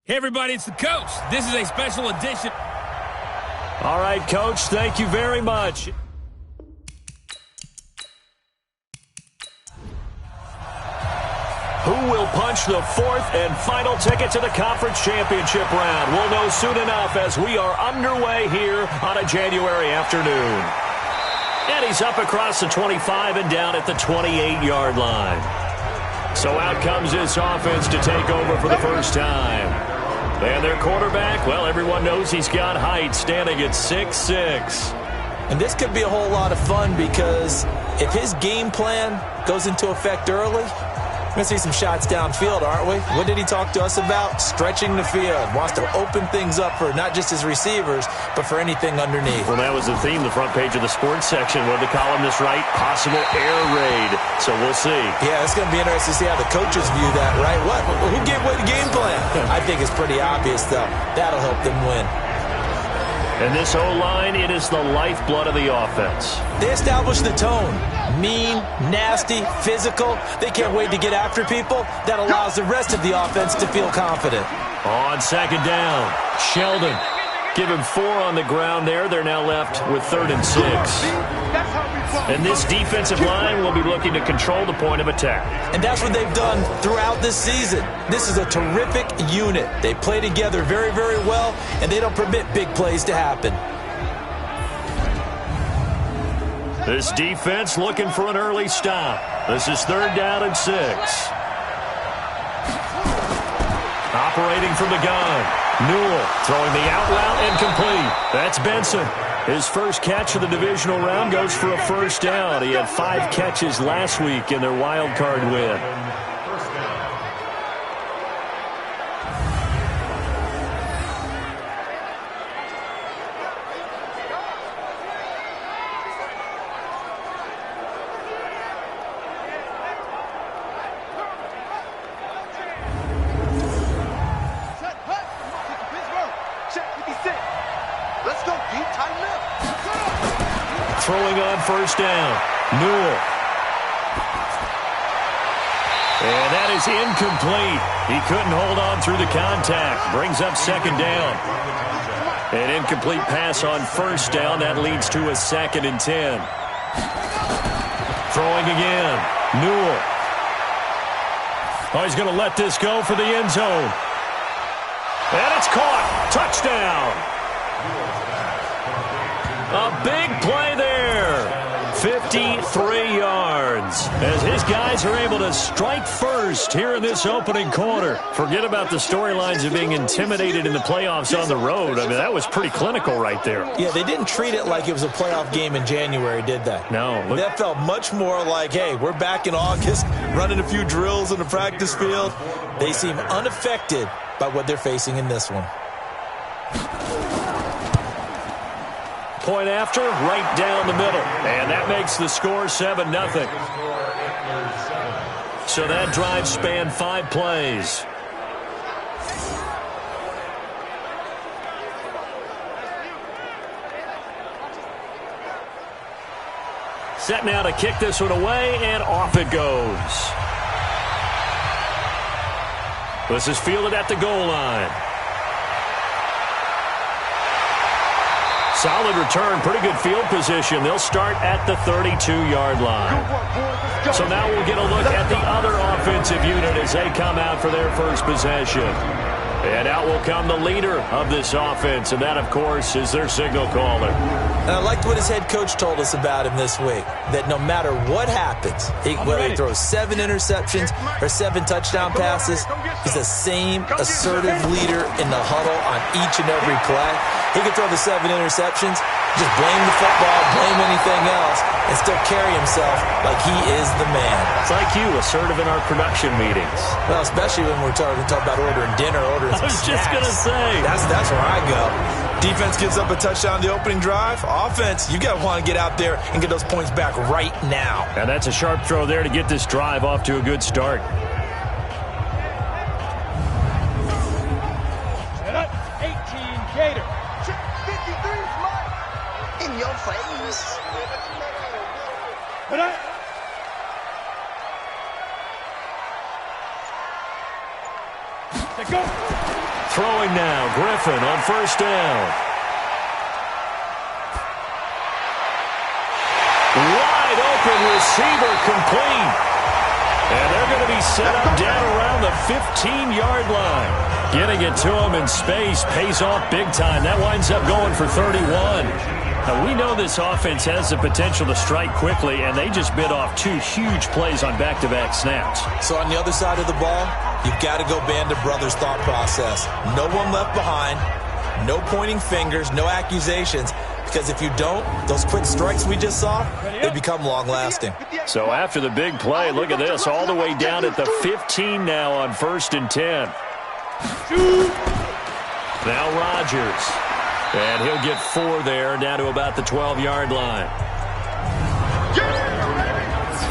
Hey, everybody, it's the coach. This is a special edition. All right, Coach, thank you very much. Who will punch the fourth and final ticket to the conference championship round? We'll know soon enough as we are underway here on a January afternoon. And he's up across the 25 and down at the 28-yard line. So out comes this offense to take over for the first time. And their quarterback, well, everyone knows he's got height, standing at 6'6". And this could be a whole lot of fun because if his game plan goes into effect early, we're going to see some shots downfield, aren't we? What did he talk to us about? Stretching the field. Wants to open things up for not just his receivers, but for anything underneath. Well, that was the theme, the front page of the sports section. What did the columnist write? Possible air raid. So we'll see. Yeah, it's going to be interesting to see how the coaches view that, right? Who gave away the game plan? I think it's pretty obvious, though. That'll help them win. And this O-line, it is the lifeblood of the offense. They establish the tone. Mean, nasty, physical. They can't wait to get after people. That allows the rest of the offense to feel confident. On second down, Sheldon. Give him 4 on the ground there. They're now left with 3rd and 6. And this defensive line will be looking to control the point of attack. And that's what they've done throughout this season. This is a terrific unit. They play together very, very well, and they don't permit big plays to happen. This defense looking for an early stop. This is 3rd down and 6. Operating from the gun. Newell throwing the out route incomplete. That's Benson. His first catch of the divisional round goes for a first down. He had 5 catches last week in their wild card win. Throwing on first down. Newell. And that is incomplete. He couldn't hold on through the contact. Brings up 2nd down. An incomplete pass on first down. That leads to a 2nd and 10. Throwing again. Newell. Oh, he's going to let this go for the end zone. And it's caught. Touchdown. A big play there. 53 yards. As his guys are able to strike first here in this opening quarter. Forget about the storylines of being intimidated in the playoffs on the road. I mean, that was pretty clinical right there. Yeah, they didn't treat it like it was a playoff game in January, did they? No. That felt much more like, hey, we're back in August, running a few drills in the practice field. They seem unaffected by what they're facing in this one. Point after, right down the middle. And that makes the score 7-0. So that drive spanned 5 plays. Set now to kick this one away, and off it goes. This is fielded at the goal line. Solid return, pretty good field position. They'll start at the 32-yard line. So now we'll get a look at the other offensive unit as they come out for their first possession. And out will come the leader of this offense, and that, of course, is their signal caller. And I liked what his head coach told us about him this week, that no matter what happens, whether he throws 7 interceptions or 7 touchdown passes, he's the same assertive leader in the huddle on each and every play. He can throw the 7 interceptions, just blame the football, blame anything else, and still carry himself like he is the man. It's like you, assertive in our production meetings. Well, especially when we're talking about ordering dinner, ordering some snacks. I was just going to say. That's where I go. Defense gives up a touchdown the opening drive. Offense, you got to want to get out there and get those points back right now. And that's a sharp throw there to get this drive off to a good start. Set up, 18 Gator. 53's mine. In your face. But throwing now. Griffin on first down. Wide open receiver complete. And they're going to be set up down around the 15-yard line. Getting it to him in space pays off big time. That winds up going for 31. Now, we know this offense has the potential to strike quickly, and they just bit off 2 huge plays on back-to-back snaps. So on the other side of the ball, you've got to go Band of Brothers thought process. No one left behind, no pointing fingers, no accusations, because if you don't, those quick strikes we just saw, they become long-lasting. So after the big play, look at this, all the way down at the 15 now on 1st and 10. Now Rodgers. And he'll get 4 there, down to about the 12-yard line.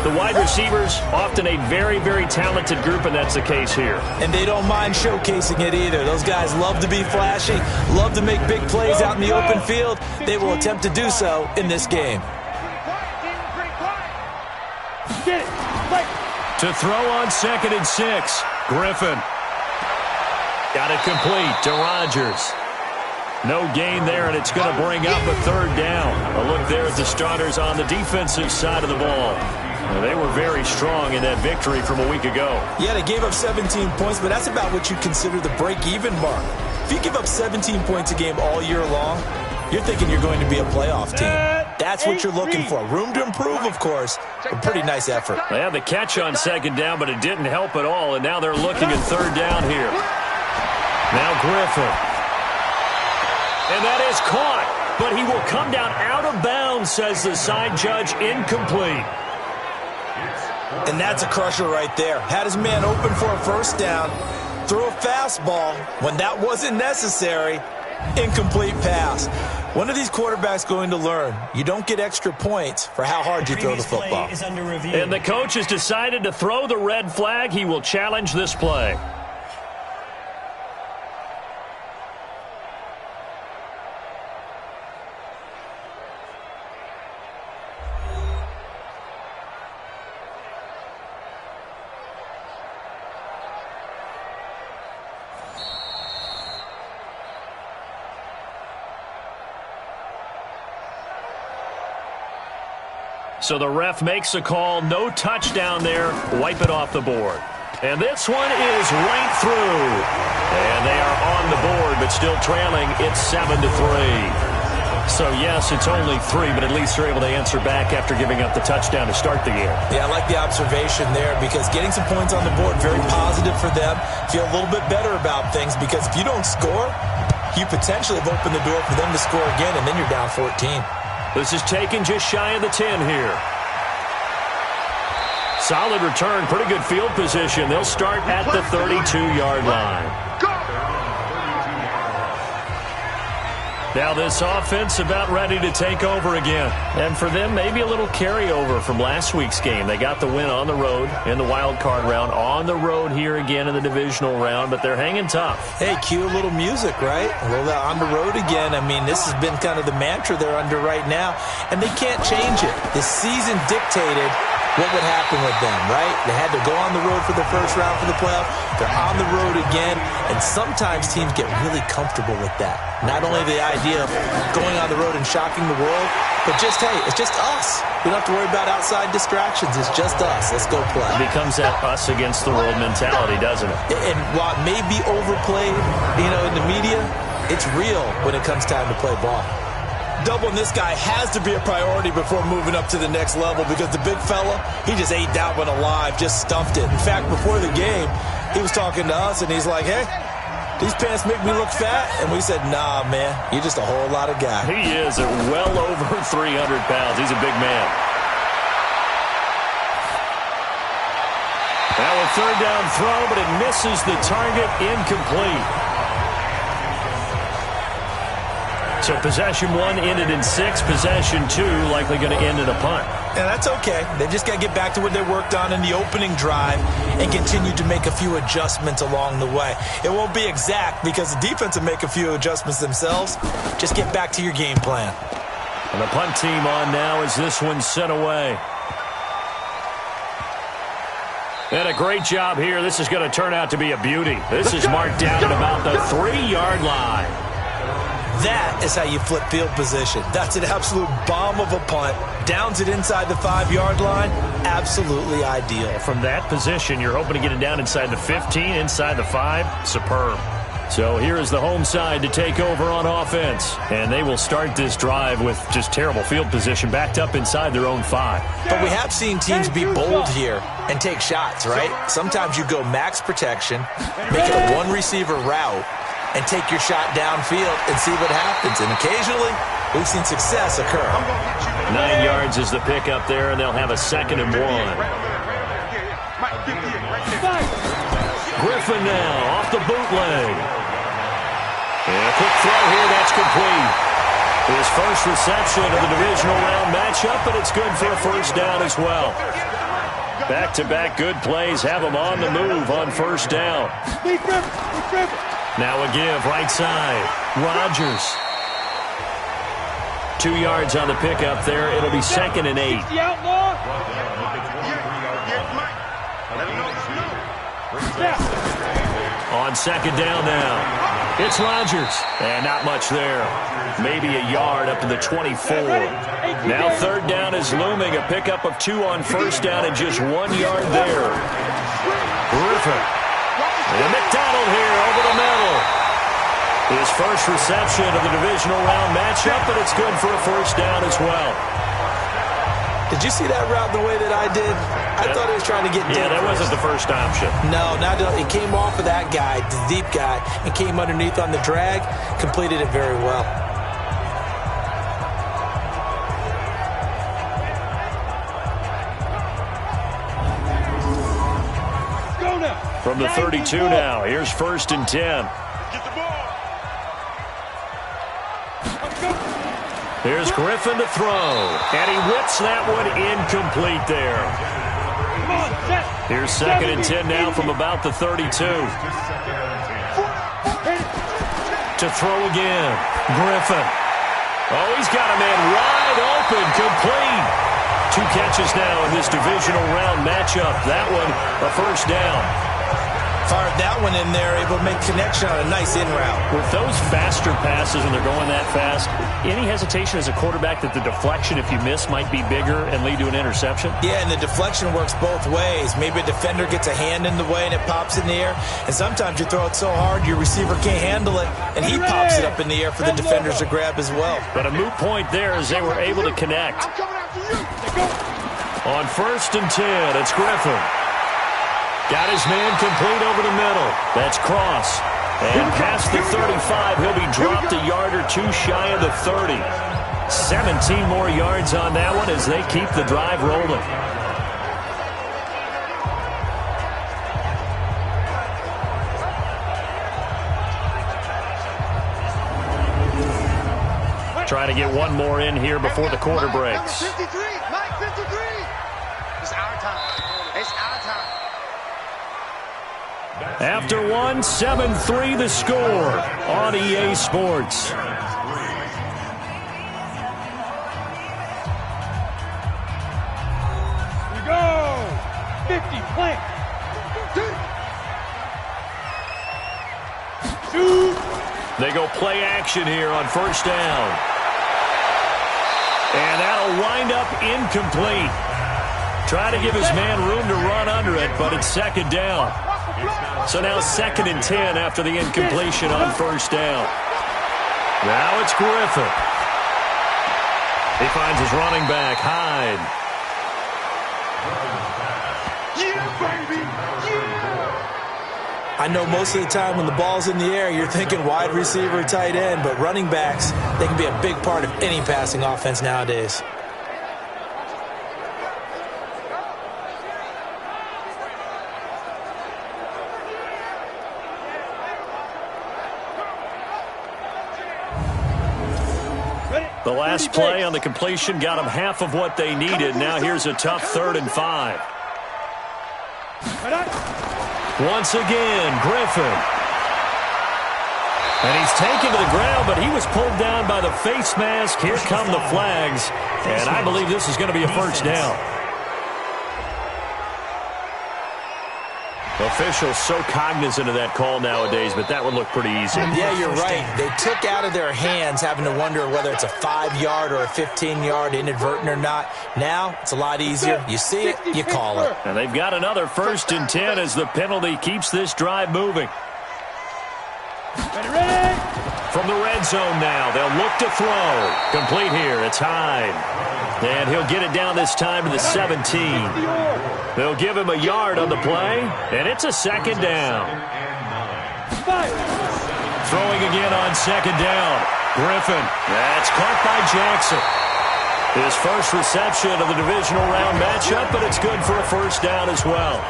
The wide receivers, often a very, very talented group, and that's the case here. And they don't mind showcasing it either. Those guys love to be flashy, love to make big plays out in the open field. They will attempt to do so in this game. To throw on 2nd and 6, Griffin. Got it complete to Rodgers. No gain there, and it's going to bring up a 3rd down. A look there at the starters on the defensive side of the ball. They were very strong in that victory from a week ago. Yeah, they gave up 17 points, but that's about what you consider the break-even mark. If you give up 17 points a game all year long, you're thinking you're going to be a playoff team. That's what you're looking for. Room to improve, of course. A pretty nice effort. They had the catch on 2nd down, but it didn't help at all, and now they're looking at 3rd down here. Now Griffin. And that is caught, but he will come down out of bounds, says the side judge, incomplete. And that's a crusher right there. Had his man open for a 1st down, throw a fastball when that wasn't necessary, incomplete pass. One of these quarterbacks going to learn, you don't get extra points for how hard you throw the football. And the coach has decided to throw the red flag. He will challenge this play. So the ref makes a call. No touchdown there. Wipe it off the board. And this one is right through. And they are on the board, but still trailing. It's 7-3. So, yes, it's only 3, but at least they're able to answer back after giving up the touchdown to start the game. Yeah, I like the observation there because getting some points on the board, very positive for them. Feel a little bit better about things because if you don't score, you potentially have opened the door for them to score again, and then you're down 14. This is taken just shy of the 10 here. Solid return, pretty good field position. They'll start at the 32-yard line. Now this offense about ready to take over again. And for them, maybe a little carryover from last week's game. They got the win on the road in the wild card round. On the road here again in the divisional round, but they're hanging tough. Hey, cue a little music, right? A little on the road again. I mean, this has been kind of the mantra they're under right now, and they can't change it. The season dictated what would happen with them, right? They had to go on the road for the first round for the playoff. They're on the road again, and sometimes teams get really comfortable with that. Not only the idea of going on the road and shocking the world, but just, hey, it's just us. We don't have to worry about outside distractions. It's just us. Let's go play. It becomes that us against the world mentality, doesn't it? And while it may be overplayed, in the media, it's real when it comes time to play ball. Doubling this guy has to be a priority before moving up to the next level because the big fella, he just ate that one alive, just stuffed it. In fact, before the game, he was talking to us, and he's like, hey, these pants make me look fat? And we said, nah, man, you're just a whole lot of guy. He is at well over 300 pounds. He's a big man. Now a 3rd down throw, but it misses the target, incomplete. So possession 1 ended in 6. Possession 2 likely going to end in a punt. And that's okay. They just got to get back to what they worked on in the opening drive and continue to make a few adjustments along the way. It won't be exact because the defense will make a few adjustments themselves. Just get back to your game plan. And the punt team on now as this one's set away. And a great job here. This is going to turn out to be a beauty. This is marked down at about the 3-yard line. That is how you flip field position. That's an absolute bomb of a punt. Downs it inside the 5-yard line. Absolutely ideal. From that position, you're hoping to get it down inside the 15, inside the 5. Superb. So here is the home side to take over on offense. And they will start this drive with just terrible field position backed up inside their own 5. But we have seen teams be bold here and take shots, right? Sometimes you go max protection, make it a one-receiver route, and take your shot downfield and see what happens. And occasionally, we've seen success occur. 9 yards is the pickup there, and they'll have a 2nd and 1. Griffin now off the bootleg. And a quick throw here, that's complete. His first reception of the divisional round matchup, but it's good for a first down as well. Back-to-back good plays have him on the move on first down. Now a give, right side. Rodgers. 2 yards on the pickup there. It'll be 2nd and 8. On second down now. It's Rodgers. And not much there. Maybe a yard up to the 24. Now 3rd down is looming. A pickup of 2 on first down and just 1 yard there. Griffin. And McDonald here over the middle. His first reception of the divisional round matchup, but it's good for a first down as well. Did you see that route the way that I did? I thought he was trying to get deep. Yeah, that wasn't the first option. No, it came off of that guy, the deep guy, and came underneath on the drag, completed it very well. From the 32 now, here's 1st and 10. Here's Griffin to throw, and he whips that one incomplete there. Here's 2nd and 10 now from about the 32. To throw again, Griffin. Oh, he's got a man wide open, complete. 2 catches now in this divisional round matchup. That one, a first down. Fired that one in there, able to make connection on a nice in route. With those faster passes and they're going that fast, any hesitation as a quarterback that the deflection, if you miss, might be bigger and lead to an interception? Yeah, and the deflection works both ways. Maybe a defender gets a hand in the way and it pops in the air. And sometimes you throw it so hard your receiver can't handle it, and he pops it up in the air for the defenders to grab as well. But a moot point there as they were able to connect. On 1st and 10, it's Griffin. Got his man complete over the middle. That's Cross. And past the 35, he'll be dropped a yard or 2 shy of the 30. 17 more yards on that one as they keep the drive rolling. Trying to get one more in here before the quarter breaks. 53, Mike 53. It's our time. It's our time. After 1, 7-3 the score on EA Sports. We go. 50, plant. 2. They go play action here on first down. And that'll wind up incomplete. Try to give his man room to run under it, but it's 2nd down. So now 2nd and 10 after the incompletion on first down. Now it's Griffin. He finds his running back, Hyde. Yeah, baby. Yeah. I know most of the time when the ball's in the air, you're thinking wide receiver, tight end, but running backs, they can be a big part of any passing offense nowadays. The last play on the completion got them half of what they needed. Now here's a tough 3rd and 5. Once again, Griffin. And he's taken to the ground, but he was pulled down by the face mask. Here come the flags. And I believe this is going to be a first down. Officials so cognizant of that call nowadays, but that would look pretty easy. Yeah, you're right. They took out of their hands having to wonder whether it's a 5-yard or a 15-yard inadvertent or not. Now, it's a lot easier. You see it, you call it. And they've got another 1st and 10 as the penalty keeps this drive moving. Ready? From the red zone now, they'll look to throw. Complete here, it's Hyde. And he'll get it down this time to the 17. They'll give him a yard on the play, and it's a 2nd down. Throwing again on 2nd down. Griffin. That's caught by Jackson. His first reception of the divisional round matchup, but it's good for a 1st down as well.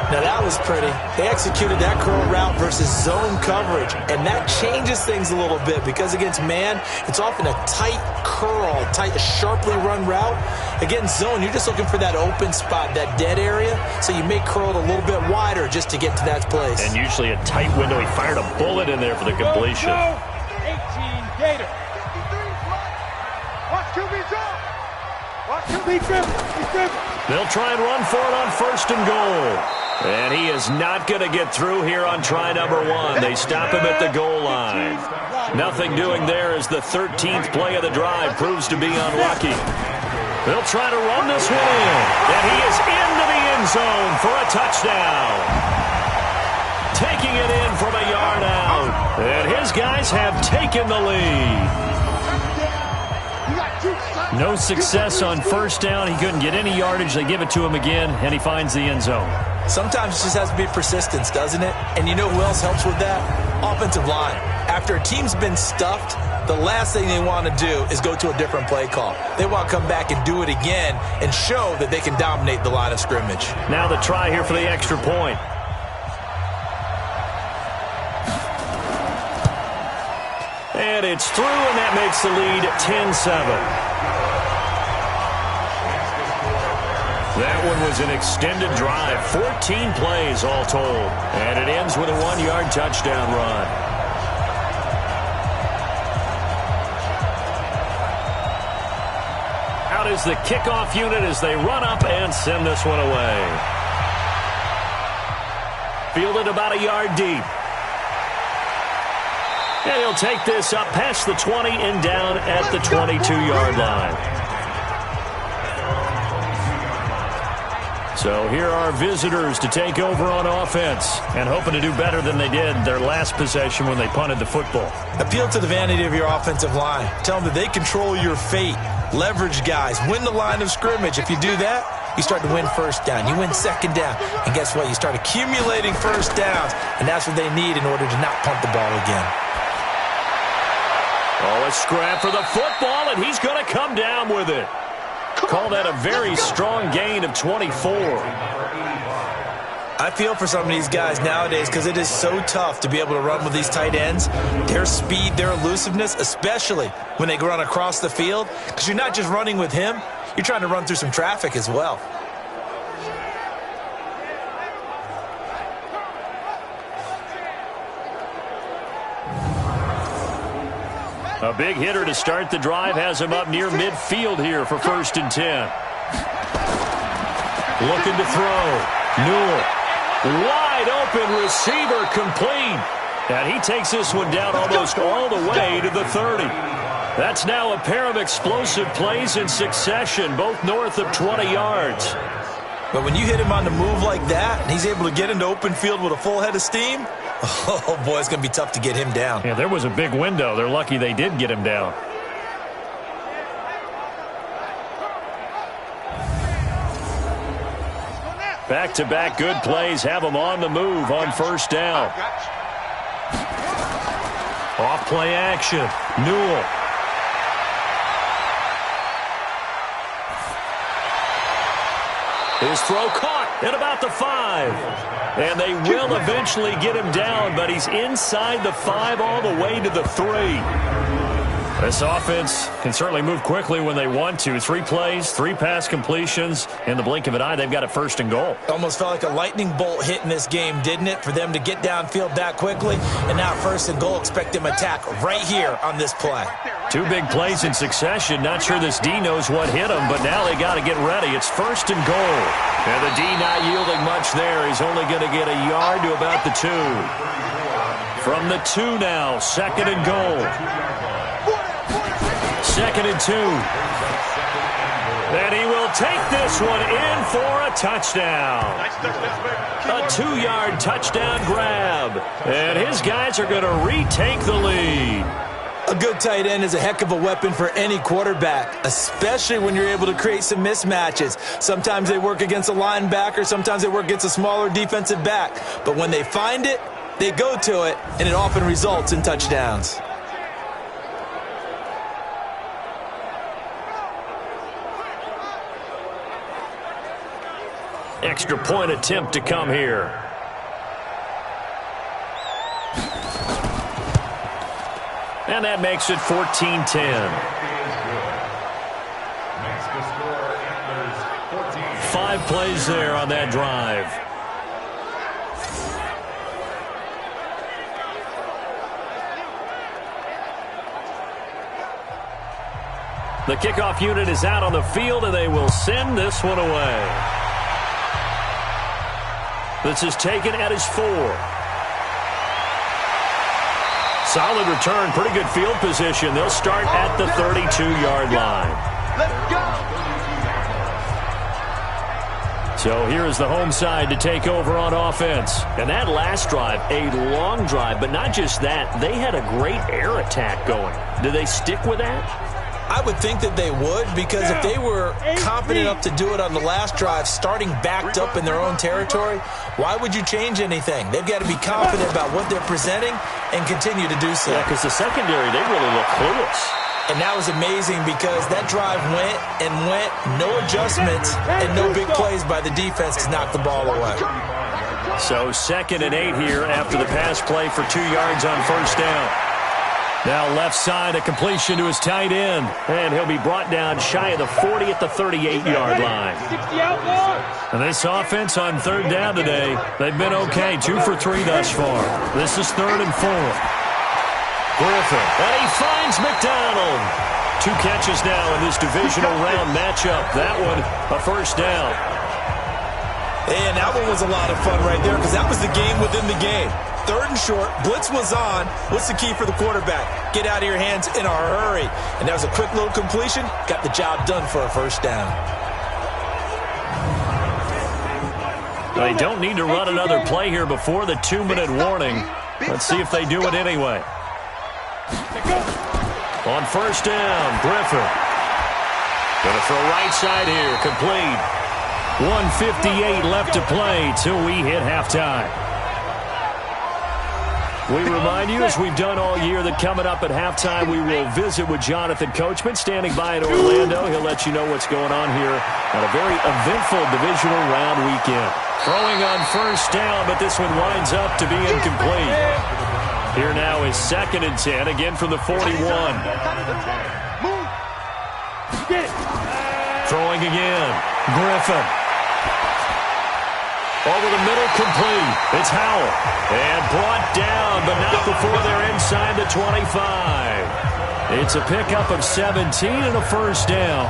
Now, that was pretty. They executed that curl route versus zone coverage, and that changes things a little bit because against man, it's often a tight curl, sharply run route. Against zone, you're just looking for that open spot, that dead area, so you may curl it a little bit wider just to get to that place. And usually a tight window. He fired a bullet in there for the completion. 18 Gator. Watch QB drop. Watch QB drip. They'll try and run for it on 1st and goal. And he is not going to get through here on try number 1. They stop him at the goal line. Nothing doing there as the 13th play of the drive proves to be unlucky. They'll try to run this one in. And he is into the end zone for a touchdown. Taking it in from a yard out. And his guys have taken the lead. No success on 1st down. He couldn't get any yardage. They give it to him again, and he finds the end zone. Sometimes it just has to be persistence, doesn't it? And you know who else helps with that? Offensive line. After a team's been stuffed, the last thing they want to do is go to a different play call. They want to come back and do it again and show that they can dominate the line of scrimmage. Now the try here for the extra point. And it's through, and that makes the lead 10-7. That one was an extended drive, 14 plays all told. And it ends with a 1-yard touchdown run. Out is the kickoff unit as they run up and send this one away. Fielded about a yard deep. And he'll take this up past the 20 and down at the 22-yard line. So here are visitors to take over on offense and hoping to do better than they did their last possession when they punted the football. Appeal to the vanity of your offensive line. Tell them that they control your fate. Leverage guys. Win the line of scrimmage. If you do that, you start to win 1st down. You win 2nd down. And guess what? You start accumulating 1st downs. And that's what they need in order to not punt the ball again. Oh, a scrap for the football, and he's going to come down with it. Call that a very strong gain of 24. I feel for some of these guys nowadays because it is so tough to be able to run with these tight ends. Their speed, their elusiveness, especially when they run across the field. Because you're not just running with him, you're trying to run through some traffic as well. A big hitter to start the drive has him up near midfield here for 1st and 10. Looking to throw. Newell. Wide open receiver complete. And he takes this one down almost all the way to the 30. That's now a pair of explosive plays in succession, both north of 20 yards. But when you hit him on the move like that, and he's able to get into open field with a full head of steam, oh, boy, it's going to be tough to get him down. Yeah, there was a big window. They're lucky they did get him down. Back-to-back good plays have him on the move on 1st down. Off play action. Newell. His throw caught at about the 5. And they will eventually get him down, but he's inside the 5 all the way to the 3. This offense can certainly move quickly when they want to. 3 plays, 3 pass completions. In the blink of an eye, they've got it 1st and goal. Almost felt like a lightning bolt hit in this game, didn't it? For them to get downfield that quickly. And now 1st and goal, expect them to attack right here on this play. 2 big plays in succession. Not sure this D knows what hit him, but now they got to get ready. It's 1st and goal. And the D not yielding much there. He's only going to get a yard to about the 2. From the 2 now, 2nd and goal. 2nd and 2. And he will take this one in for a touchdown. A 2-yard touchdown grab. And his guys are going to retake the lead. A good tight end is a heck of a weapon for any quarterback, especially when you're able to create some mismatches. Sometimes they work against a linebacker, sometimes they work against a smaller defensive back. But when they find it, they go to it, and it often results in touchdowns. Extra point attempt to come here. And that makes it 14-10. 5 plays there on that drive. The kickoff unit is out on the field, and they will send this one away. This is taken at his 4. Solid return, pretty good field position. They'll start at the 32-yard line. Let's go. So here is the home side to take over on offense. And that last drive, a long drive, but not just that. They had a great air attack going. Do they stick with that? I would think that they would, because if they were confident enough to do it on the last drive, starting backed up in their own territory, why would you change anything? They've got to be confident about what they're presenting and continue to do so. Yeah, because the secondary, they really look clueless. And that was amazing because that drive went and went, no adjustments, and no big plays by the defense to knock the ball away. So 2nd and 8 here after the pass play for 2 yards on 1st down. Now left side, a completion to his tight end. And he'll be brought down shy of the 40 at the 38-yard line. And this offense on 3rd down today, they've been okay. 2 for 3 thus far. This is 3rd and 4. Griffin, and he finds McDonald. 2 catches now in this divisional round matchup. That one, a 1st down. And that one was a lot of fun right there because that was the game within the game. 3rd and short, blitz was on. What's the key for the quarterback? Get out of your hands in a hurry. And that was a quick little completion. Got the job done for a 1st down. They don't need to run another play here before the 2-minute warning. Let's see if they do it anyway. On 1st down, Griffin. Going to throw right side here, complete. 1:58 left to play till we hit halftime. We remind you, as we've done all year, that coming up at halftime, we will visit with Jonathan Coachman, standing by in Orlando. He'll let you know what's going on here on a very eventful divisional round weekend. Throwing on 1st down, but this one winds up to be incomplete. Here now is 2nd and 10, again from the 41. Throwing again, Griffin. Over the middle, complete. It's Howell. And brought down, but not before they're inside the 25. It's a pickup of 17 and a 1st down.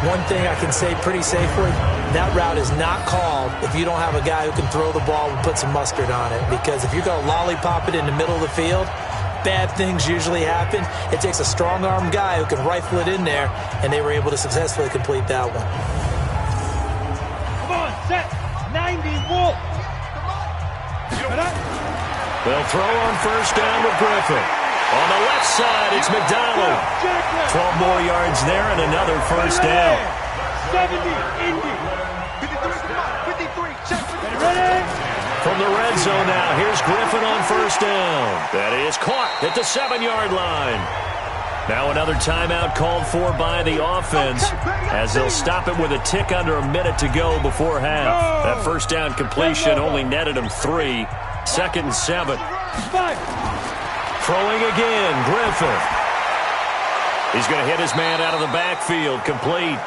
One thing I can say pretty safely, that route is not called if you don't have a guy who can throw the ball and put some mustard on it. Because if you're going to lollipop it in the middle of the field, bad things usually happen. It takes a strong-armed guy who can rifle it in there, and they were able to successfully complete that one. Come on, set. 90 Wolf. They'll throw on 1st down with Griffin. On the left side, it's McDonald. 12 more yards there and another 1st down. 70, Indy. 53, check. Ready? From the red zone now, here's Griffin on 1st down. That is caught at the 7-yard line. Now another timeout called for by the offense as they'll stop it with a tick under a minute to go before half. That 1st down completion only netted him 3. 2nd and 7. Throwing again, Griffin. He's going to hit his man out of the backfield, complete.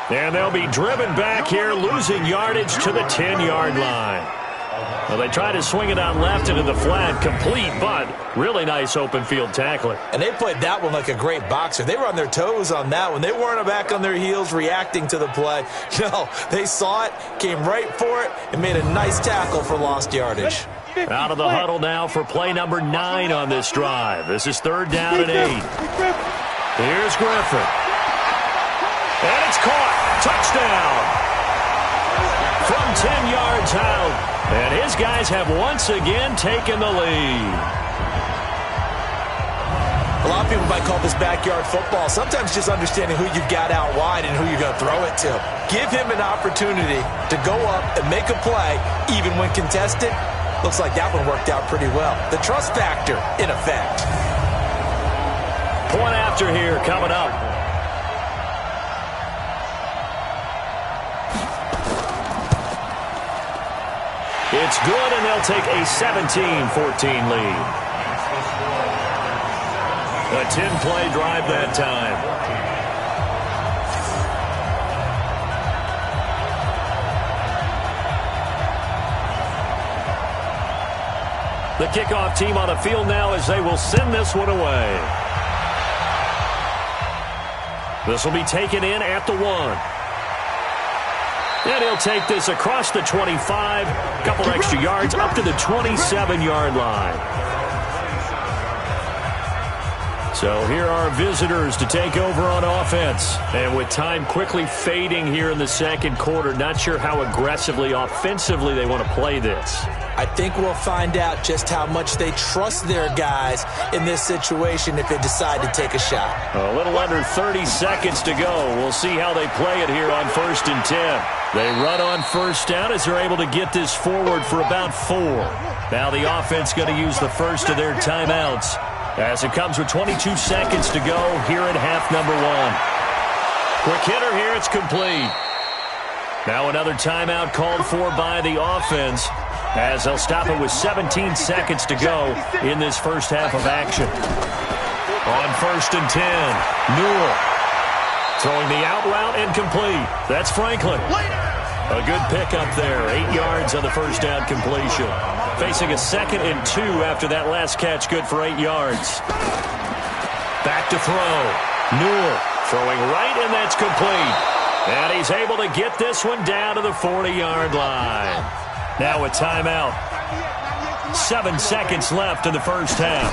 And they'll be driven back here, losing yardage to the 10-yard line. Well, they try to swing it out left into the flat, complete, but really nice open field tackling. And they played that one like a great boxer. They were on their toes on that one. They weren't back on their heels reacting to the play. No, they saw it, came right for it, and made a nice tackle for lost yardage. Out of the huddle now for play number 9 on this drive. This is 3rd down and 8. Here's Griffin. And it's caught. Touchdown. From 10 yards out. And his guys have once again taken the lead. A lot of people might call this backyard football. Sometimes just understanding who you've got out wide and who you're going to throw it to. Give him an opportunity to go up and make a play, even when contested. Looks like that one worked out pretty well. The trust factor, in effect. Point after here coming up. It's good, and they'll take a 17-14 lead. A 10-play drive that time. The kickoff team on the field now as they will send this one away. This will be taken in at the 1. And he'll take this across the 25, a couple extra yards up to the 27-yard line. So here are visitors to take over on offense. And with time quickly fading here in the second quarter, not sure how aggressively, offensively they want to play this. I think we'll find out just how much they trust their guys in this situation if they decide to take a shot. A little under 30 seconds to go. We'll see how they play it here on 1st and 10. They run on 1st down as they're able to get this forward for about 4. Now the offense going to use the first of their timeouts as it comes with 22 seconds to go here in half number 1. Quick hitter here, it's complete. Now another timeout called for by the offense as they'll stop it with 17 seconds to go in this first half of action. On 1st and 10, Newell throwing the out route incomplete. That's Franklin. A good pickup there, 8 yards on the first down completion. Facing a 2nd and 2 after that last catch, good for 8 yards. Back to throw. Newell throwing right, and that's complete. And he's able to get this one down to the 40-yard line. Now a timeout. 7 seconds left in the first half.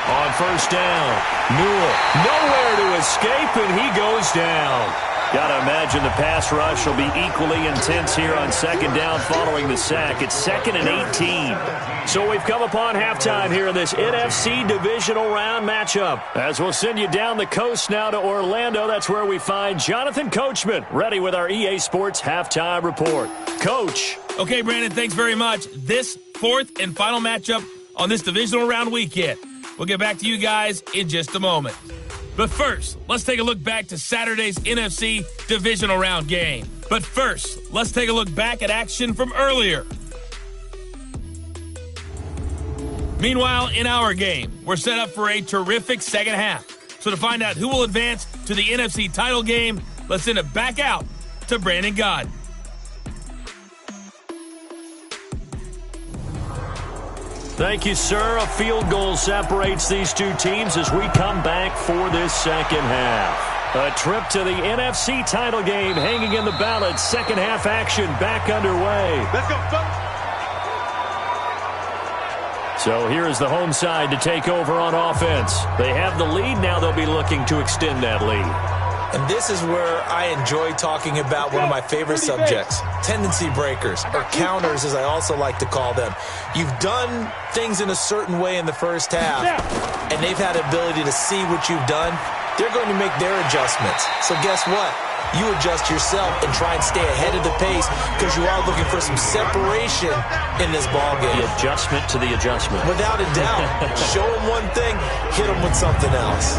On 1st down, Newell nowhere to escape, and he goes down. Got to imagine the pass rush will be equally intense here on 2nd down following the sack. It's 2nd and 18. So we've come upon halftime here in this NFC divisional round matchup. As we'll send you down the coast now to Orlando, that's where we find Jonathan Coachman ready with our EA Sports halftime report. Coach. Okay, Brandon, thanks very much. This 4th and final matchup on this divisional round weekend. We'll get back to you guys in just a moment. But first, let's take a look back to Saturday's NFC divisional round game. But first, let's take a look back at action from earlier. Meanwhile, in our game, we're set up for a terrific second half. So to find out who will advance to the NFC title game, let's send it back out to Brandon Gaudin. Thank you, sir. A field goal separates these two teams as we come back for this second half. A trip to the NFC title game hanging in the balance. Second half action back underway. Let's go, folks. So here is the home side to take over on offense. They have the lead. Now they'll be looking to extend that lead. And this is where I enjoy talking about one of my favorite subjects, tendency breakers, or counters as I also like to call them. You've done things in a certain way in the first half, and they've had the ability to see what you've done. They're going to make their adjustments. So guess what? You adjust yourself and try and stay ahead of the pace because you are looking for some separation in this ballgame. The adjustment to the adjustment. Without a doubt. Show them one thing, hit them with something else.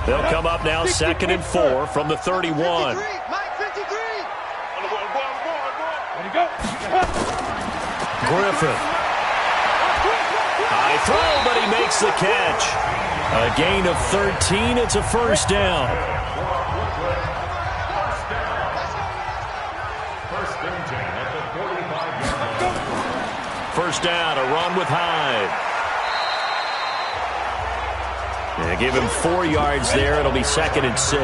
They'll come up now 2nd and 4 from the 31. 53, Mike 53. Ready, go. Griffin. High throw, but he makes the catch. A gain of 13. It's a first down. First down, a run with Hyde. Yeah, give him 4 yards there. It'll be 2nd and 6.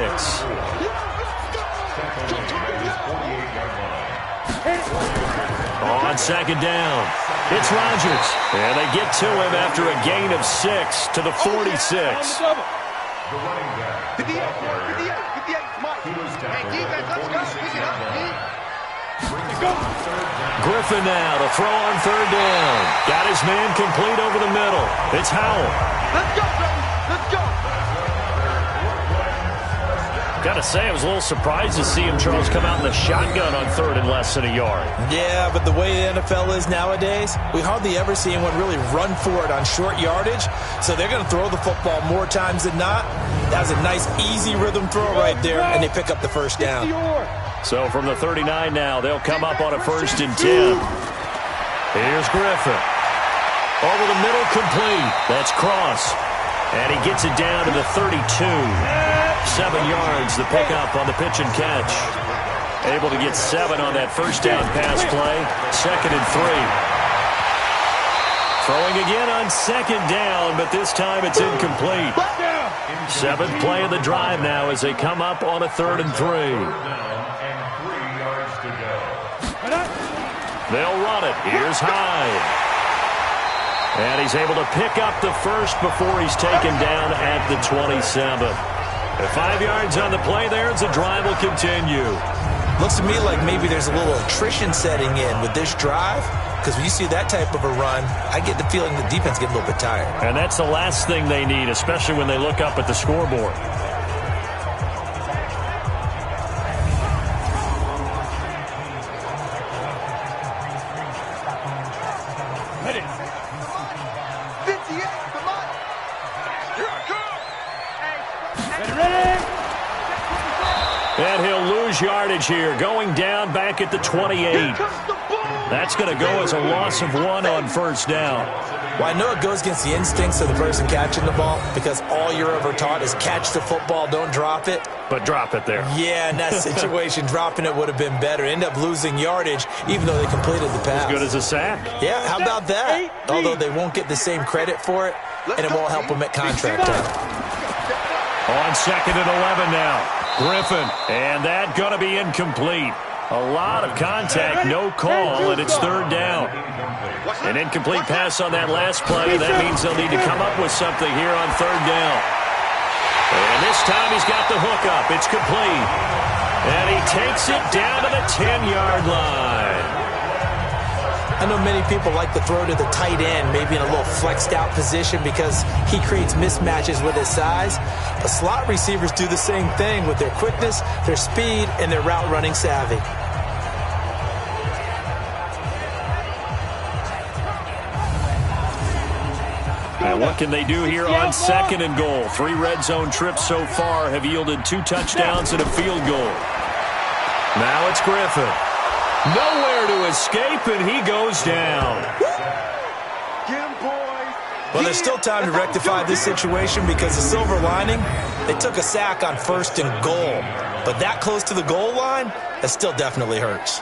On 2nd down, it's Rodgers. And they get to him after a gain of 6 to the 46. Griffin now to throw on 3rd down. Got his man complete over the middle. It's Howell. Let's go, baby. Let's go. Got to say, I was a little surprised to see him, Charles, come out in the shotgun on 3rd and less than a yard. Yeah, but the way the NFL is nowadays, we hardly ever see anyone really run for it on short yardage. So they're going to throw the football more times than not. That was a nice, easy rhythm throw right there, and they pick up the first down. So from the 39 now, they'll come up on a 1st and 10. Here's Griffin. Over the middle, complete. That's Cross. And he gets it down to the 32. 7 yards, the pickup on the pitch and catch. Able to get 7 on that first down pass play. 2nd and 3. Throwing again on 2nd down, but this time it's incomplete. 7th play of the drive now as they come up on a 3rd and 3. They'll run it. Here's Hyde. And he's able to pick up the first before he's taken down at the 27. 5 yards on the play there as the drive will continue. Looks to me like maybe there's a little attrition setting in with this drive, because when you see that type of a run, I get the feeling the defense gets a little bit tired. And that's the last thing they need, especially when they look up at the scoreboard. And he'll lose yardage here, going down back at the 28. That's going to go as a loss of 1 on first down. Well, I know it goes against the instincts of the person catching the ball, because all you're ever taught is catch the football, don't drop it. But drop it there. Yeah, in that situation, dropping it would have been better. End up losing yardage, even though they completed the pass. As good as a sack. Yeah, how about that? Although they won't get the same credit for it, and it won't help them at contract time. On 2nd and 11 now. Griffin, and that going to be incomplete. A lot of contact, no call, and it's 3rd down. An incomplete pass on that last play. That means they'll need to come up with something here on 3rd down. And this time he's got the hook up. It's complete. And he takes it down to the 10-yard line. I know many people like to throw to the tight end, maybe in a little flexed out position because he creates mismatches with his size. But slot receivers do the same thing with their quickness, their speed, and their route running savvy. And what can they do here on 2nd and goal? 3 red zone trips so far have yielded 2 touchdowns and a field goal. Now it's Griffin. Nowhere to escape, and he goes down. Well, there's still time to rectify this situation because the silver lining, they took a sack on 1st and goal. But that close to the goal line, that still definitely hurts.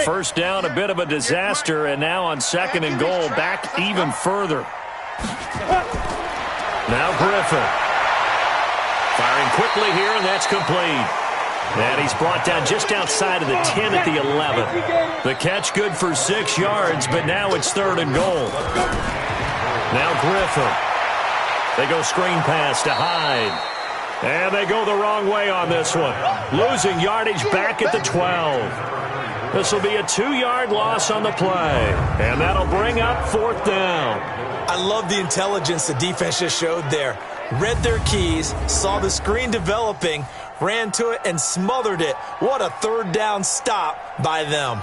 First down, a bit of a disaster, and now on 2nd and goal, back even further. Now Griffin. Firing quickly here, and that's complete. And he's brought down just outside of the 10 at the 11. The catch good for 6 yards, but now it's 3rd and goal. Now Griffin. They go screen pass to Hyde. And they go the wrong way on this one. Losing yardage back at the 12. This will be a 2-yard loss on the play. And that'll bring up 4th down. I love the intelligence the defense just showed there. Read their keys, saw the screen developing, ran to it and smothered it. What a third down stop by them.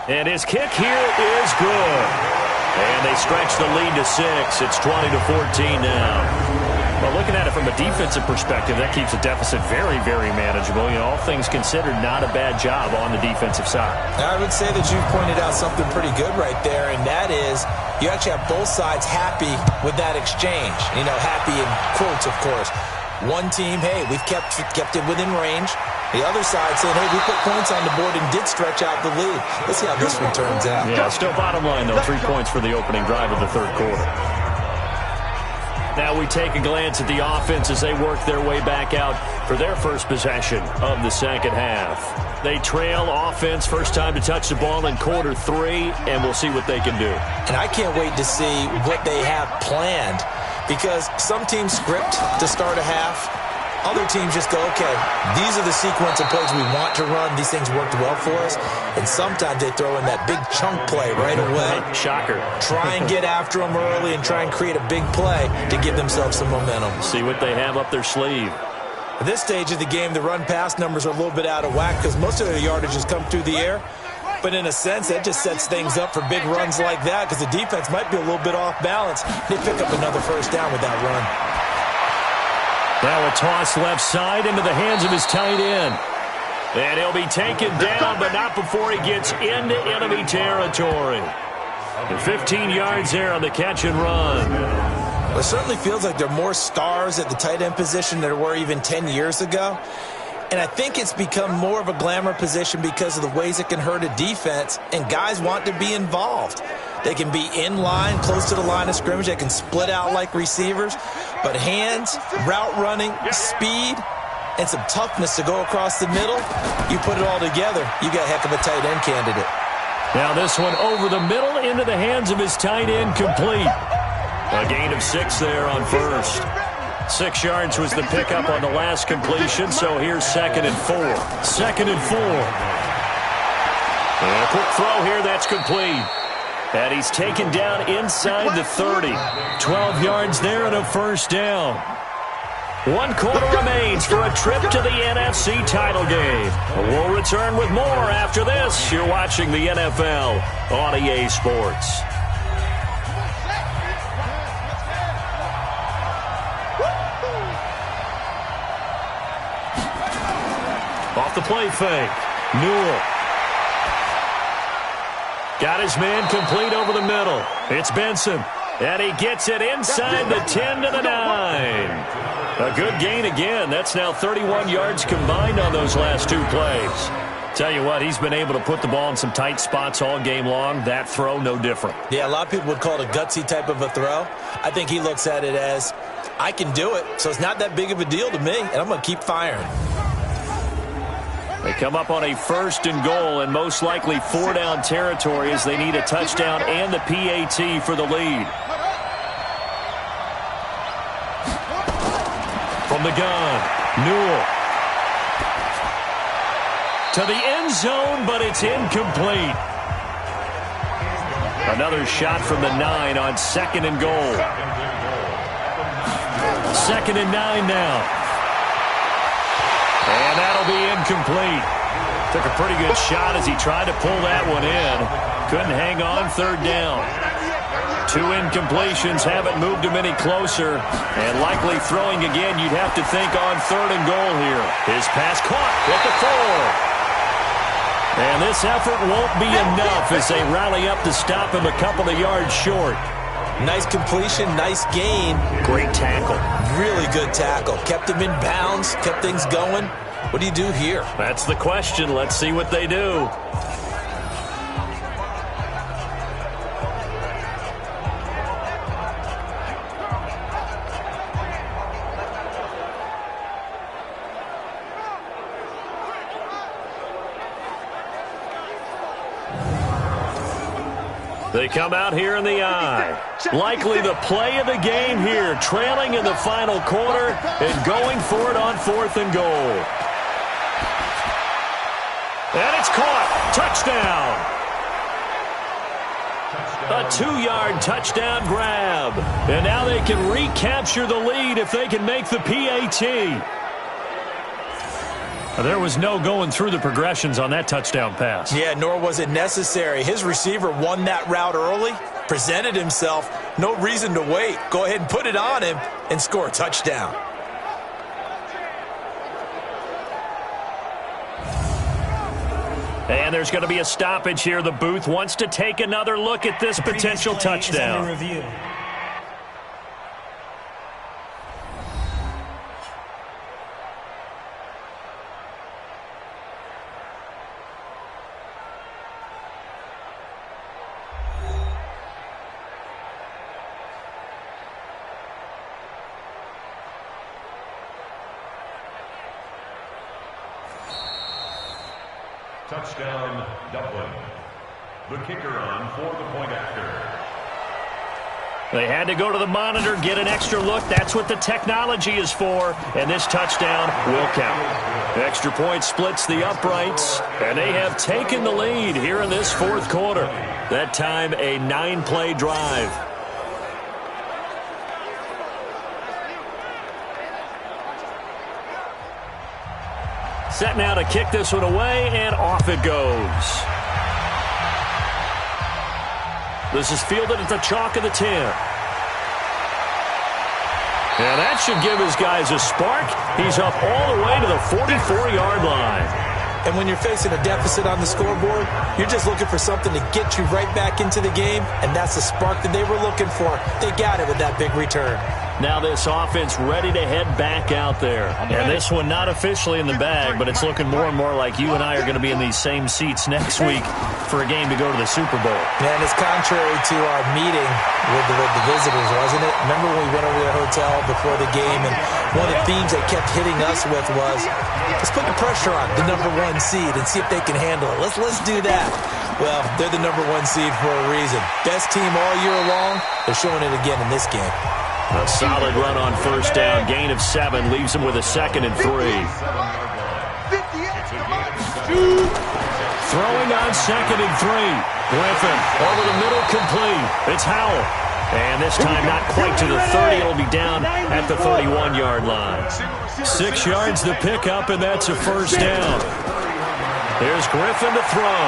And his kick here is good. And they stretch the lead to 6. It's 20-14 now. Well, looking at it from a defensive perspective, that keeps the deficit very, very manageable. You know, all things considered, not a bad job on the defensive side. I would say that you've pointed out something pretty good right there, and that is you actually have both sides happy with that exchange. You know, happy in quotes, of course. One team, hey, we've kept it within range. The other side saying, hey, we put points on the board and did stretch out the lead. Let's see how this one turns out. Yeah, still bottom line, though, 3 points for the opening drive of the third quarter. Now we take a glance at the offense as they work their way back out for their first possession of the second half. They trail offense, first time to touch the ball in quarter 3, and we'll see what they can do. And I can't wait to see what they have planned, because some teams script to start a half. Other teams just go, okay, these are the sequence of plays we want to run. These things worked well for us. And sometimes they throw in that big chunk play right away. Shocker. Try and get after them early and try and create a big play to give themselves some momentum. See what they have up their sleeve. At this stage of the game, the run-pass numbers are a little bit out of whack because most of their yardage has come through the air. But in a sense, that just sets things up for big runs like that because the defense might be a little bit off balance. They pick up another first down with that run. Now a toss left side into the hands of his tight end. And he'll be taken down, but not before he gets into enemy territory. And 15 yards there on the catch and run. Well, it certainly feels like there are more stars at the tight end position than there were even 10 years ago. And I think it's become more of a glamour position because of the ways it can hurt a defense, and guys want to be involved. They can be in line, close to the line of scrimmage. They can split out like receivers. But hands, route running, speed, and some toughness to go across the middle, you put it all together, you got a heck of a tight end candidate. Now this one over the middle into the hands of his tight end, complete. A gain of 6 there on first. 6 yards was the pickup on the last completion, so here's 2nd and 4. 2nd and 4. And a quick throw here, that's complete. And he's taken down inside the 30. 12 yards there and a first down. 1 quarter remains for a trip to the NFC title game. We'll return with more after this. You're watching the NFL on EA Sports. Off the play fake. Newell. Got his man complete over the middle. It's Benson. And he gets it inside the 10 to the 9. A good gain again. That's now 31 yards combined on those last 2 plays. Tell you what, he's been able to put the ball in some tight spots all game long. That throw, no different. Yeah, a lot of people would call it a gutsy type of a throw. I think he looks at it as, I can do it, so it's not that big of a deal to me, and I'm going to keep firing. They come up on a 1st and goal and most likely 4-down territory as they need a touchdown and the PAT for the lead. From the gun, Newell. To the end zone, but it's incomplete. Another shot from the 9 on 2nd and goal. 2nd and 9 now. And that'll be incomplete. Took a pretty good shot as he tried to pull that one in. Couldn't hang on, 3rd down. 2 incompletions haven't moved him any closer. And likely throwing again, you'd have to think on 3rd and goal here. His pass caught at the 4. And this effort won't be enough as they rally up to stop him a couple of yards short. Nice completion, nice gain. Great tackle. Really good tackle. Kept him in bounds, kept things going. What do you do here? That's the question. Let's see what they do. They come out here in the eye. Likely the play of the game here, trailing in the final quarter and going for it on 4th and goal. And it's caught. Touchdown. A 2-yard touchdown grab. And now they can recapture the lead if they can make the PAT. There was no going through the progressions on that touchdown pass. Yeah, nor was it necessary. His receiver won that route early, presented himself. No reason to wait. Go ahead and put it on him and score a touchdown. And there's going to be a stoppage here. The booth wants to take another look at this potential touchdown. Touchdown, Dublin. The kicker on for the point after. They had to go to the monitor, get an extra look. That's what the technology is for. And this touchdown will count. Extra point splits the uprights. And they have taken the lead here in this fourth quarter. That time, a 9-play drive. Set now to kick this one away, and off it goes. This is fielded at the chalk of the 10. And that should give his guys a spark. He's up all the way to the 44-yard line. And when you're facing a deficit on the scoreboard, you're just looking for something to get you right back into the game, and that's the spark that they were looking for. They got it with that big return. Now this offense ready to head back out there. And this one not officially in the bag, but it's looking more and more like you and I are going to be in these same seats next week for a game to go to the Super Bowl. And it's contrary to our meeting with the visitors, wasn't it? Remember when we went over to the hotel before the game, and one of the themes they kept hitting us with was, let's put the pressure on the #1 seed and see if they can handle it. Let's do that. Well, they're the #1 seed for a reason. Best team all year long. They're showing it again in this game. A solid run on first down. Gain of 7 leaves them with a 2nd and 3. Throwing on 2nd and 3. Griffin over the middle, complete. It's Howell. And this time not quite to the 30. It'll be down at the 31-yard line. 6 yards the pickup, and that's a first down. There's Griffin to throw.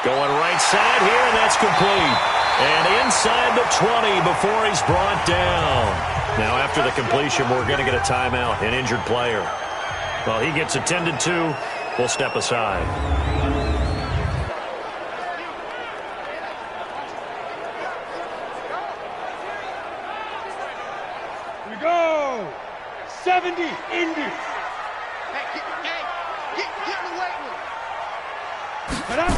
Going right side here, and that's complete. And inside the 20 before he's brought down. Now after the completion, we're going to get a timeout, an injured player. Well, he gets attended to. We'll step aside. We go. 70, Indy. Get in the weight room. Get up.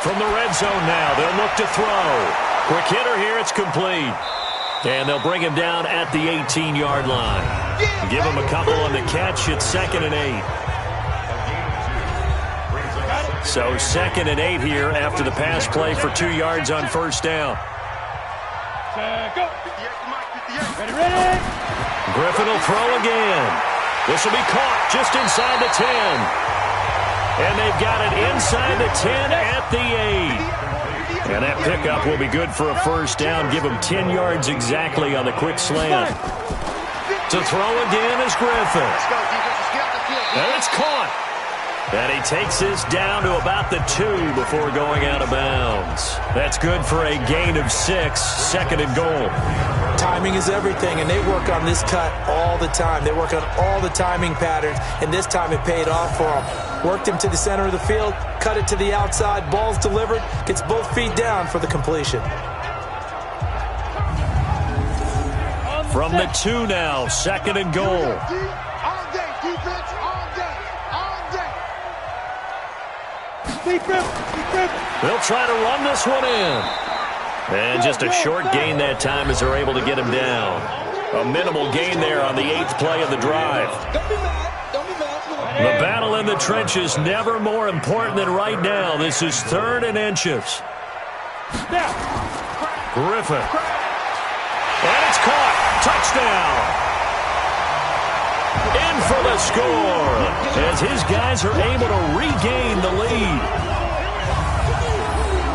From the red zone now, they'll look to throw. Quick hitter here, it's complete. And they'll bring him down at the 18-yard line. Give him a couple on the catch. It's 2nd and 8. So 2nd and 8 here after the pass play for 2 yards on first down. Go. Ready. Griffin will throw again. This will be caught just inside the 10. And they've got it inside the 10 at the 8. And that pickup will be good for a first down. Give him 10 yards exactly on the quick slant. To throw again is Griffin. And it's caught. And he takes this down to about the 2 before going out of bounds. That's good for a gain of 6, 2nd and goal. Timing is everything, and they work on this cut all the time. They work on all the timing patterns, and this time it paid off for them. Worked him to the center of the field, cut it to the outside, ball's delivered, gets both feet down for the completion. From the 2 now, 2nd and goal. All day, defense, all day, all day. They'll try to run this one in. And just a short gain that time as they're able to get him down. A minimal gain there on the 8th play of the drive. The battle in the trenches never more important than right now. This is 3rd and inches. Griffin. And it's caught. Touchdown. In for the score as his guys are able to regain the lead.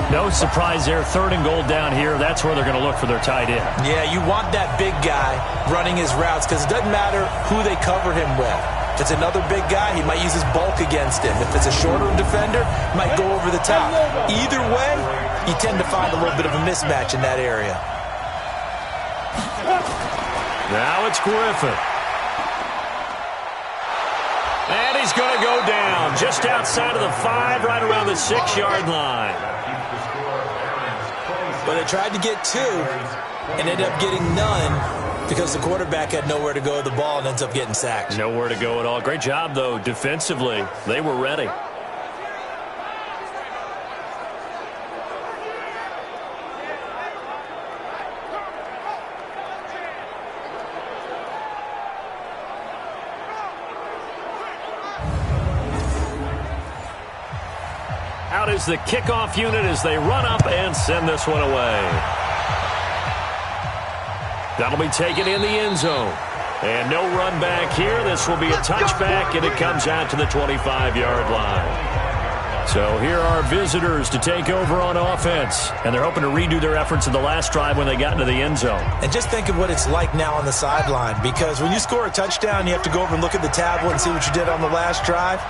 No surprise there. 3rd and goal down here. That's where they're going to look for their tight end. Yeah, you want that big guy running his routes because it doesn't matter who they cover him with. If it's another big guy, he might use his bulk against him. If it's a shorter defender, he might go over the top. Either way, you tend to find a little bit of a mismatch in that area. Now it's Griffin. And he's going to go down just outside of the 5, right around the 6-yard line. But they tried to get 2 and ended up getting none because the quarterback had nowhere to go with the ball and ends up getting sacked. Nowhere to go at all. Great job, though, defensively. They were ready. Out is the kickoff unit as they run up and send this one away. That'll be taken in the end zone. And no run back here. This will be a touchback, and it comes out to the 25-yard line. So here are visitors to take over on offense. And they're hoping to redo their efforts in the last drive when they got into the end zone. And just think of what it's like now on the sideline, because when you score a touchdown, you have to go over and look at the tablet and see what you did on the last drive.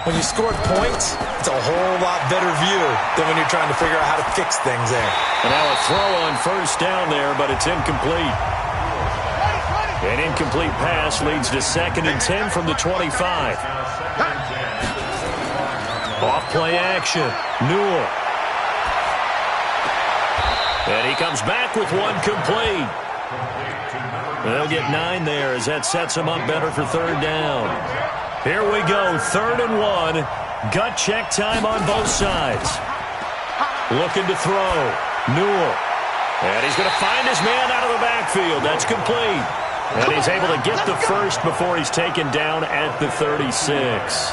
When you scored points, it's a whole lot better view than when you're trying to figure out how to fix things there. And now a throw on 1st down there, but it's incomplete. An incomplete pass leads to 2nd and 10 from the 25. Off play action. Newell. And he comes back with one complete. They'll get 9 there as that sets him up better for 3rd down. Here we go, 3rd and 1. Gut check time on both sides. Looking to throw. Newell. And he's going to find his man out of the backfield. That's complete. And he's able to get the first before he's taken down at the 36.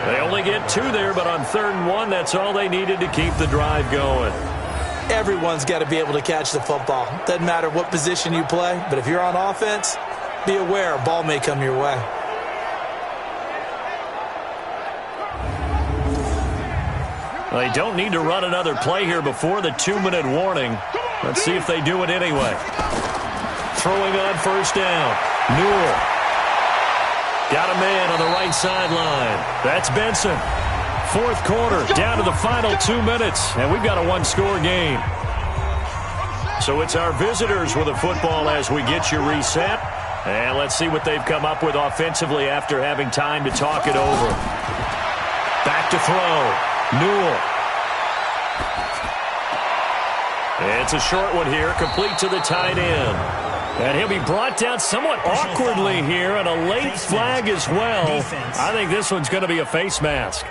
They only get 2 there, but on 3rd and 1, that's all they needed to keep the drive going. Everyone's got to be able to catch the football. Doesn't matter what position you play, but if you're on offense, be aware a ball may come your way. They don't need to run another play here before the 2-minute warning. Let's see if they do it anyway. Throwing on 1st down. Newell. Got a man on the right sideline. That's Benson. 4th quarter, down to the final 2 minutes, and we've got a 1-score game. So it's our visitors with the football as we get you reset. And let's see what they've come up with offensively after having time to talk it over. Back to throw. Newell. It's a short one here, complete to the tight end. And he'll be brought down somewhat awkwardly here, and a late flag as well. I think this one's going to be a face mask.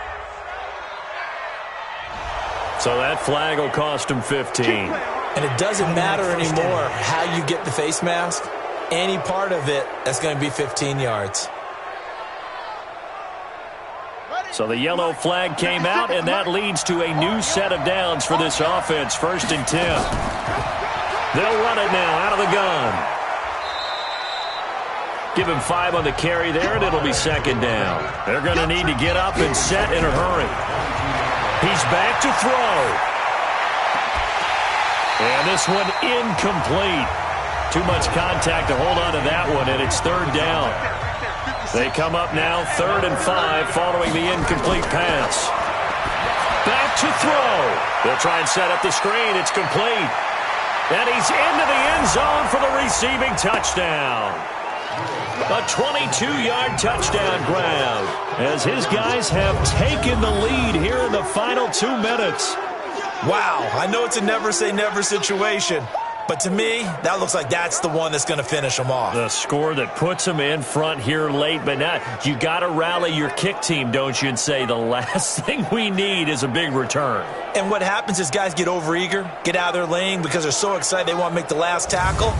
So that flag will cost him 15. And it doesn't matter anymore how you get the face mask. Any part of it, that's going to be 15 yards. So the yellow flag came out, and that leads to a new set of downs for this offense. 1st and 10. They'll run it now out of the gun. Give him 5 on the carry there, and it'll be 2nd down. They're going to need to get up and set in a hurry. He's back to throw. And this one incomplete. Too much contact to hold on to that one, and it's 3rd down. They come up now 3rd and 5 following the incomplete pass. Back to throw. They'll try and set up the screen. It's complete. And he's into the end zone for the receiving touchdown. A 22-yard touchdown grab as his guys have taken the lead here in the final 2 minutes. Wow, I know it's a never-say-never situation, but to me, that looks like that's the one that's going to finish them off. The score that puts them in front here late, but now you got to rally your kick team, don't you, and say the last thing we need is a big return. And what happens is guys get overeager, get out of their lane because they're so excited they want to make the last tackle.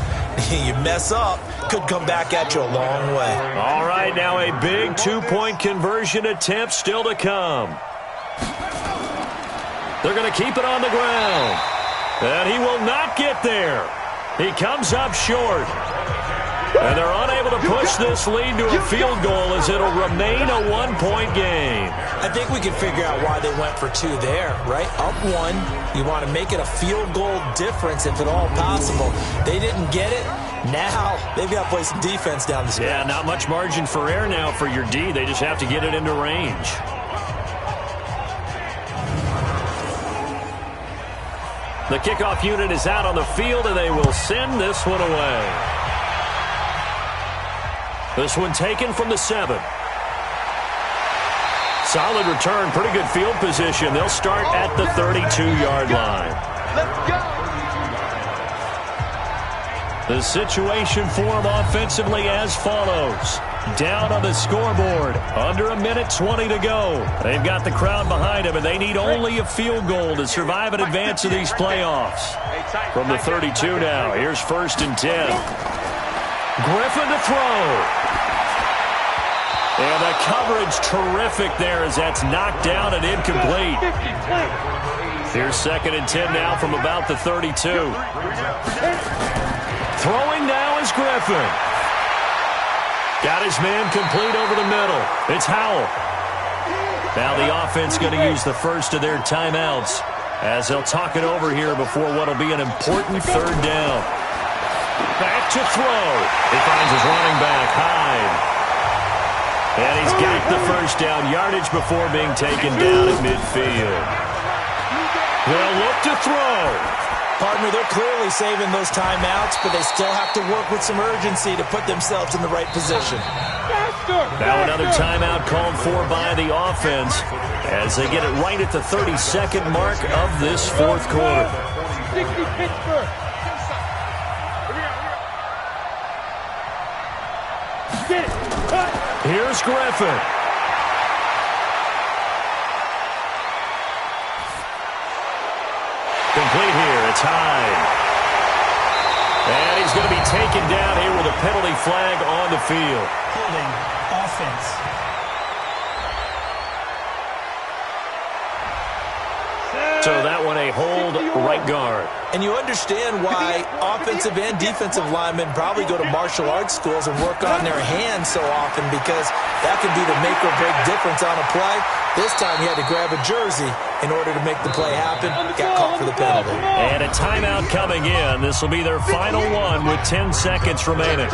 You mess up, could come back at you a long way. All right, now a big 2-point conversion attempt still to come. They're going to keep it on the ground. And he will not get there. He comes up short. And they're unable to push this lead to a field goal as it'll remain a one-point game. I think we can figure out why they went for two there, right? Up one, you want to make it a field goal difference if at all possible. They didn't get it. Now they've got to play some defense down the stretch. Yeah, not much margin for error now for your D. They just have to get it into range. The kickoff unit is out on the field, and they will send this one away. This one taken from the 7. Solid return, pretty good field position. They'll start at the 32-yard line. Let's go. The situation for them offensively as follows. Down on the scoreboard, under 1:20 to go. They've got the crowd behind them, and they need only a field goal to survive and advance to these playoffs. From the 32 now, here's 1st and 10. Griffin to throw. And the coverage terrific there as that's knocked down and incomplete. Here's 2nd and 10 now from about the 32. Throwing now is Griffin. Got his man complete over the middle. It's Howell. Now the offense going to use the first of their timeouts as they'll talk it over here before what will be an important 3rd down. Back to throw. He finds his running back, Hyde. And he's got the first down yardage before being taken down at midfield. They'll look to throw. Partner, they're clearly saving those timeouts, but they still have to work with some urgency to put themselves in the right position. Now another timeout called for by the offense as they get it right at the 32nd mark of this 4th quarter. 60 Pittsburgh. Get it. Cut. Here's Griffin. Complete here. It's Hyde. And he's going to be taken down here with a penalty flag on the field. Holding offense. So that one a hold right guard. And you understand why offensive and defensive linemen probably go to martial arts schools and work on their hands so often, because that can be the make or break difference on a play. This time he had to grab a jersey in order to make the play happen. Got caught for the penalty. And a timeout coming in. This will be their final one with 10 seconds remaining.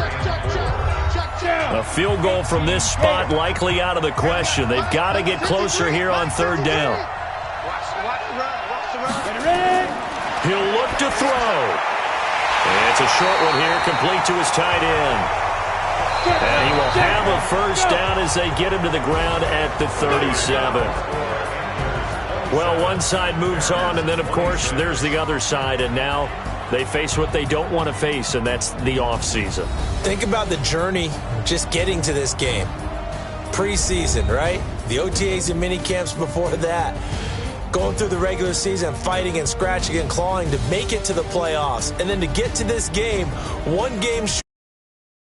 A field goal from this spot likely out of the question. They've got to get closer here on 3rd down. He'll look to throw. It's a short one here, complete to his tight end. And he will have a first down as they get him to the ground at the 37. Well, one side moves on, and then, of course, there's the other side, and now they face what they don't want to face, and that's the offseason. Think about the journey just getting to this game. Preseason, right? The OTAs and mini camps before that. Going through the regular season, fighting and scratching and clawing to make it to the playoffs. And then to get to this game, one game short.